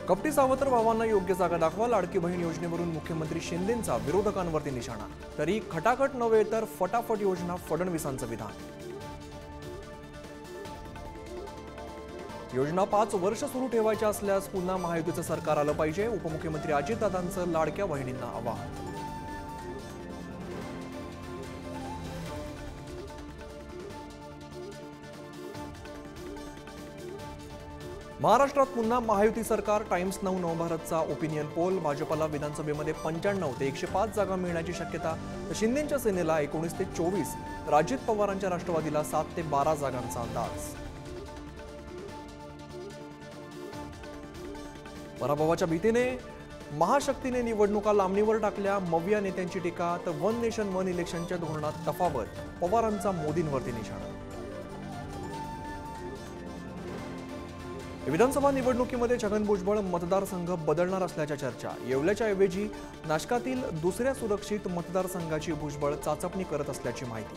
कपटी सावत्र भावांना योग्य जागा दाखवा, लाडकी बहीण योजनेवरून मुख्यमंत्री शिंदेंचा विरोधकांवरती निशाणा। तरी खटाखट नव्हे तर फटाफट योजना, फडणवीसांचं विधान। योजना 5 वर्ष सुरू ठेवायच्या असल्यास पुन्हा महायुतीचं सरकार आलं पाहिजे, उपमुख्यमंत्री अजितदादांचं लाडक्या बहिणींना आवाहन। महाराष्ट्रात पुन्हा महायुती सरकार, टाइम्स नाऊ नवभारतचा ओपिनियन पोल। भाजपला विधानसभेमध्ये 95 ते 105 जागा मिळण्याची शक्यता, तर शिंदेंच्या सेनेला 19 ते 24, तर अजित पवारांच्या राष्ट्रवादीला 7 ते 12 जागांचा अंदाज। पराभवाच्या भीतीने महाशक्तीने निवडणुका लांबणीवर टाकल्या, मविया नेत्यांची टीका, तर वन नेशन वन इलेक्शनच्या धोरणात तफावत, पवारांचा मोदींवरती निशाणा। विधानसभा निवडणुकीमध्ये छगन भुजबळ मतदारसंघ बदलणार असल्याच्या चर्चा। येवल्याच्या ऐवजी नाशकातील दुसऱ्या सुरक्षित मतदारसंघाची भुजबळ चाचपणी करत असल्याची माहिती।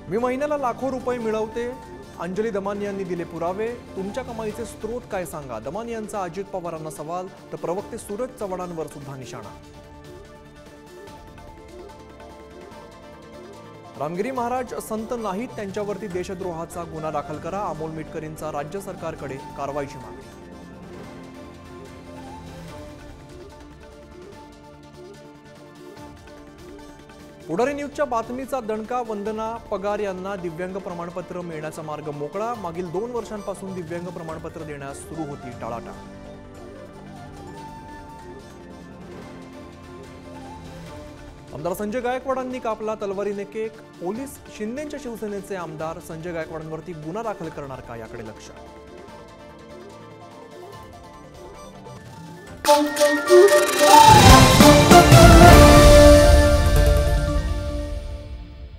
मी महिन्याला लाखो रुपये मिळवते, अंजली दमानी यांनी दिले पुरावे। तुमच्या कमाईचे स्रोत काय सांगा, दमानी यांचा अजित पवारांना सवाल, तर प्रवक्ते सूरज चव्हाणांवर सुद्धा निशाणा। रामगिरी महाराज संत नाहीत, त्यांच्यावरती देशद्रोहाचा गुन्हा दाखल करा, अमोल मिटकरींचा राज्य सरकारकडे कारवाईची मागणी। पुढारी न्यूजच्या बातमीचा दणका, वंदना पगार यांना दिव्यांग प्रमाणपत्र मिळण्याचा मार्ग मोकळा। मागील 2 वर्षांपासून दिव्यांग प्रमाणपत्र देण्यास सुरू होती टाळाटाळ। आमदार संजय गायकवाडांनी कापला तलवारीने केक, पोलीस शिंदेंच्या शिवसेनेचे आमदार संजय गायकवाडांवरती गुन्हा दाखल करणार का, याकडे लक्ष।